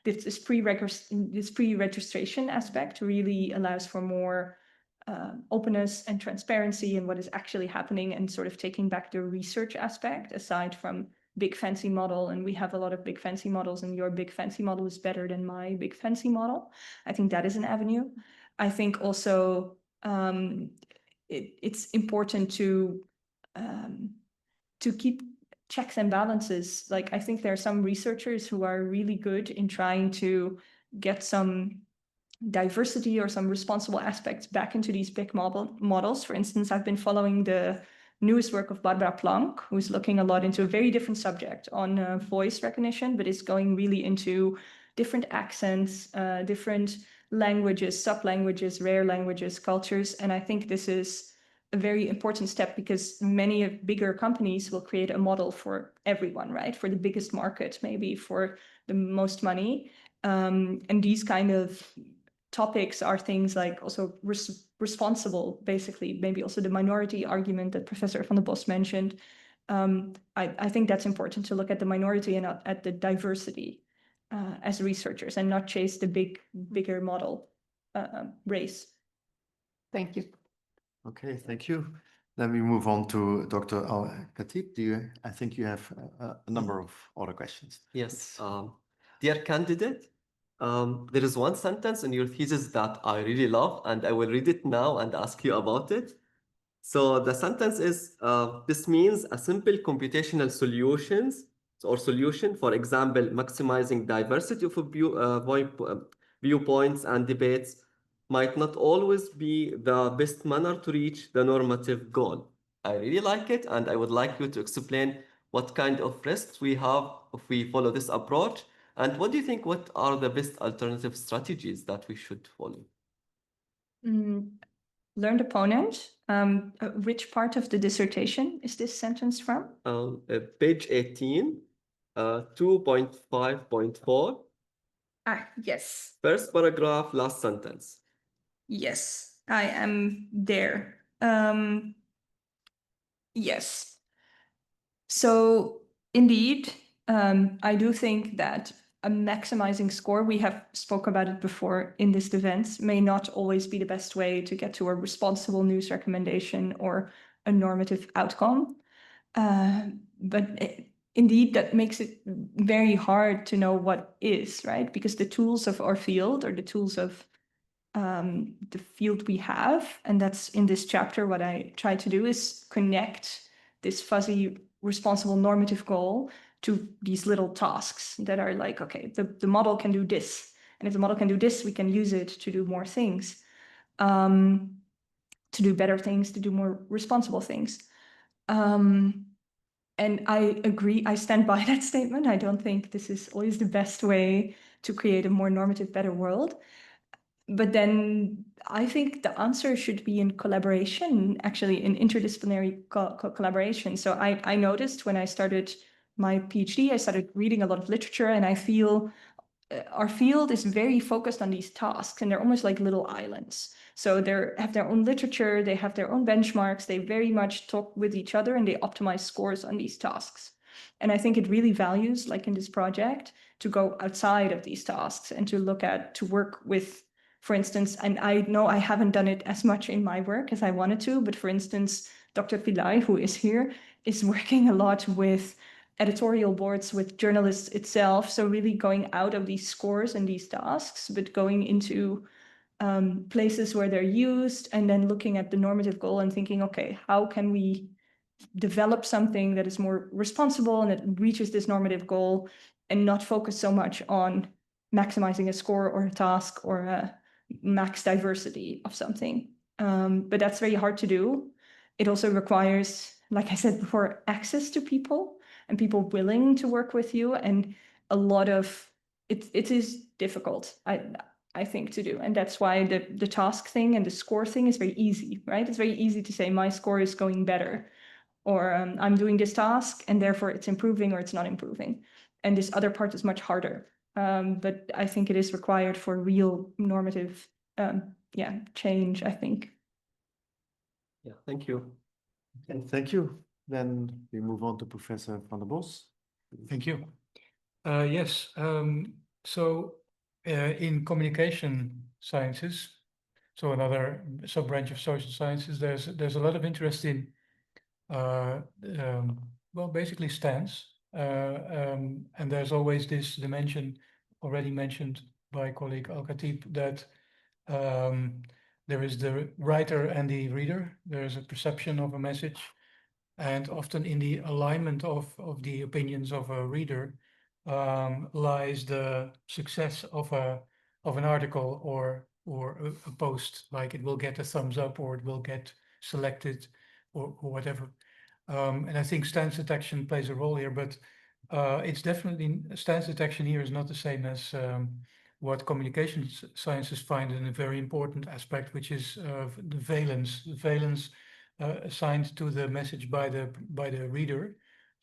[SPEAKER 2] this pre-registration aspect really allows for more openness and transparency in what is actually happening, and sort of taking back the research aspect aside from big fancy model. And we have a lot of big fancy models, and your big fancy model is better than my big fancy model. I think that is an avenue. I think also it's important to keep checks and balances. Like, I think there are some researchers who are really good in trying to get some diversity or some responsible aspects back into these big models. For instance, I've been following the newest work of Barbara Planck, who's looking a lot into a very different subject on voice recognition, but is going really into different accents, different languages, sub-languages, rare languages, cultures. And I think this is a very important step, because many bigger companies will create a model for everyone, right? For the biggest market, maybe for the most money. And these kind of topics are things like also responsible, basically, maybe also the minority argument that Professor van der Bos mentioned. I think that's important to look at the minority and at the diversity as researchers, and not chase the bigger model race.
[SPEAKER 3] Thank you.
[SPEAKER 1] Okay, thank you. Then we move on to Dr. Al-Khatib. I think you have a number of other questions.
[SPEAKER 4] Yes. Dear candidate, there is one sentence in your thesis that I really love, and I will read it now and ask you about it. So the sentence is, this means a simple computational solution, for example, maximizing diversity of viewpoints and debates, might not always be the best manner to reach the normative goal. I really like it, and I would like you to explain what kind of risks we have if we follow this approach, and what do you think, what are the best alternative strategies that we should follow?
[SPEAKER 2] Learned opponent. Which part of the dissertation is this sentence from?
[SPEAKER 4] Page 18, 2.5.4.
[SPEAKER 2] Yes.
[SPEAKER 4] First paragraph, last sentence.
[SPEAKER 2] Yes, I am there. Yes. So indeed, I do think that a maximizing score, we have spoken about it before in this event, may not always be the best way to get to a responsible news recommendation or a normative outcome. But indeed, that makes it very hard to know what is, right? Because the tools of our field, or the tools of the field we have, and that's in this chapter, what I try to do is connect this fuzzy responsible normative goal to these little tasks that are like, okay, the model can do this. And if the model can do this, we can use it to do more things, to do better things, to do more responsible things. And I agree, I stand by that statement. I don't think this is always the best way to create a more normative, better world. But then I think the answer should be in collaboration, actually in interdisciplinary collaboration. So I noticed when I started my PhD, I started reading a lot of literature, and I feel our field is very focused on these tasks, and they're almost like little islands. So they have their own literature, they have their own benchmarks, they very much talk with each other, and they optimize scores on these tasks. And I think it really values, like in this project, to go outside of these tasks and to work with, for instance, and I know I haven't done it as much in my work as I wanted to, but for instance, Dr. Pillay, who is here, is working a lot with editorial boards, with journalists itself. So really going out of these scores and these tasks, but going into places where they're used, and then looking at the normative goal and thinking, okay, how can we develop something that is more responsible and that reaches this normative goal, and not focus so much on maximizing a score or a task or a max diversity of something. But that's very hard to do. It also requires, like I said before, access to people and people willing to work with you. And a lot of it is difficult, I think, to do. And that's why the task thing and the score thing is very easy, right? It's very easy to say my score is going better, or I'm doing this task and therefore it's improving or it's not improving. And this other part is much harder. But I think it is required for real normative change, I think.
[SPEAKER 4] Yeah, thank you.
[SPEAKER 1] And thank you. Then we move on to Professor Van der Bos.
[SPEAKER 5] Thank you. Yes, so in communication sciences, so another sub-branch of social sciences, there's a lot of interest in, well, basically stance. And there's always this dimension already mentioned by colleague Al-Khatib, that there is the writer and the reader. There's a perception of a message, and often in the alignment of the opinions of a reader lies the success of an article or a post. Like it will get a thumbs up, or it will get selected, or whatever. And I think stance detection plays a role here, but it's definitely, stance detection here is not the same as what communication sciences find in a very important aspect, which is the valence. The valence assigned to the message by the reader,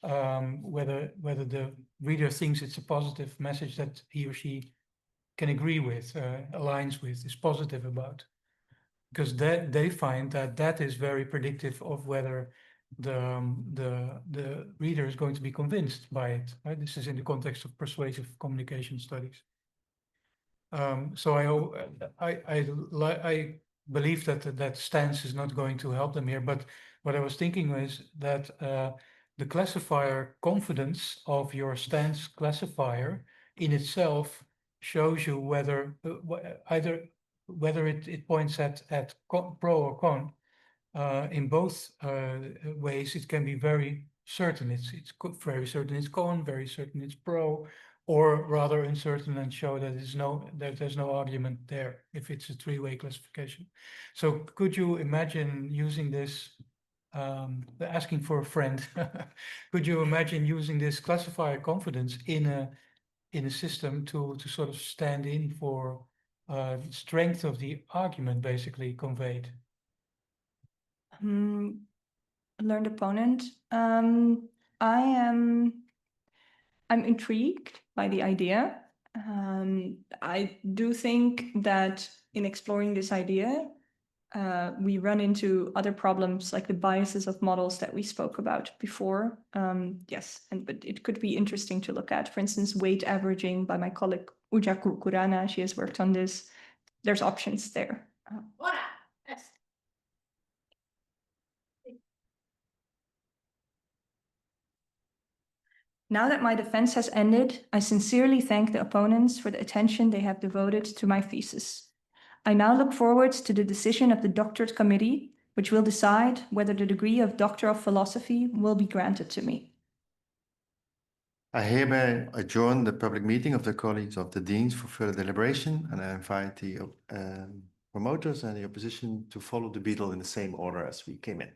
[SPEAKER 5] whether the reader thinks it's a positive message that he or she can agree with, aligns with, is positive about, because they find that is very predictive of whether the reader is going to be convinced by it. Right? This is in the context of persuasive communication studies. So I believe that stance is not going to help them here. But what I was thinking was that the classifier confidence of your stance classifier in itself shows you whether whether it points at pro or con. In both ways, it can be very certain. It's very certain it's con, very certain it's pro, or rather uncertain and show that there's no argument there if it's a three-way classification. So could you imagine using this, asking for a friend, could you imagine using this classifier confidence in a system to sort of stand in for strength of the argument basically conveyed?
[SPEAKER 2] Learned opponent. I'm intrigued by the idea. I do think that in exploring this idea, we run into other problems like the biases of models that we spoke about before. Yes, but it could be interesting to look at. For instance, weight averaging by my colleague Uja Kurana. She has worked on this. There's options there. Now that my defense has ended, I sincerely thank the opponents for the attention they have devoted to my thesis. I now look forward to the decision of the doctorate committee, which will decide whether the degree of Doctor of Philosophy will be granted to me.
[SPEAKER 1] I hereby adjourn the public meeting of the colleagues of the deans for further deliberation, and I invite the promoters and the opposition to follow the beetle in the same order as we came in.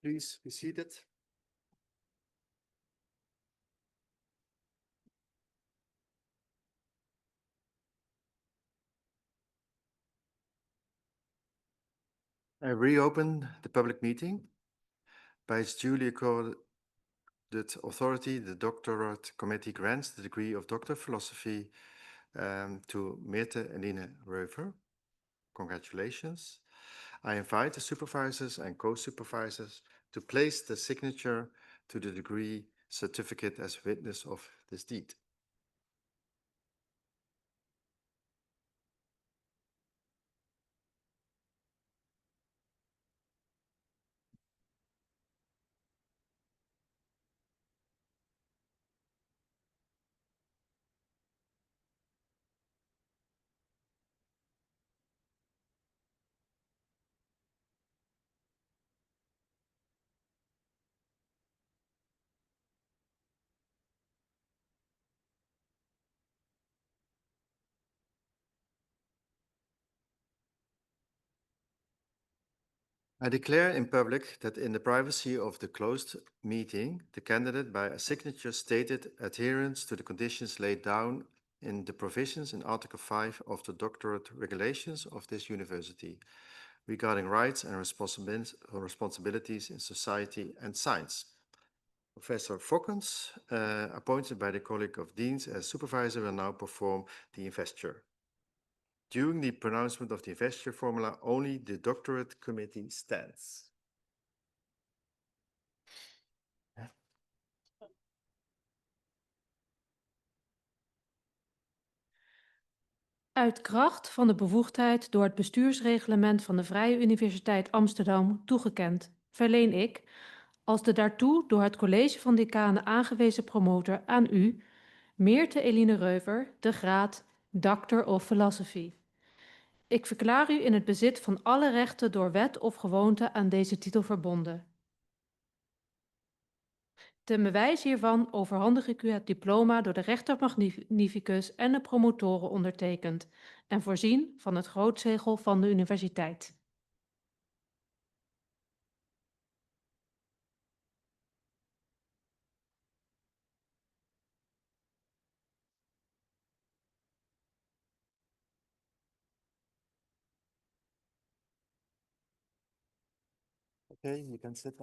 [SPEAKER 1] Please be seated. I reopen the public meeting. By its duly accorded authority, the doctorate committee grants the degree of Doctor of Philosophy to Myrthe Reuver. Congratulations. I invite the supervisors and co-supervisors to place the signature to the degree certificate as witness of this deed. I declare in public that in the privacy of the closed meeting, the candidate by a signature stated adherence to the conditions laid down in the provisions in Article 5 of the doctorate regulations of this university, regarding rights and responsibilities in society and science. Professor Fokkens, appointed by the College of Deans as supervisor, will now perform the investiture. During the pronouncement of the investiture formula, only the doctorate committee stands.
[SPEAKER 8] Uit kracht van de bevoegdheid door het bestuursreglement van de Vrije Universiteit Amsterdam toegekend, verleen ik, als de daartoe door het college van decanen aangewezen promotor aan u, Myrthe Reuver, de graad Doctor of Philosophy. Ik verklaar u in het bezit van alle rechten door wet of gewoonte aan deze titel verbonden. Ten bewijs hiervan overhandig ik u het diploma door de rechter magnificus en de promotoren ondertekend en voorzien van het grootzegel van de universiteit.
[SPEAKER 1] Okay, you can sit down.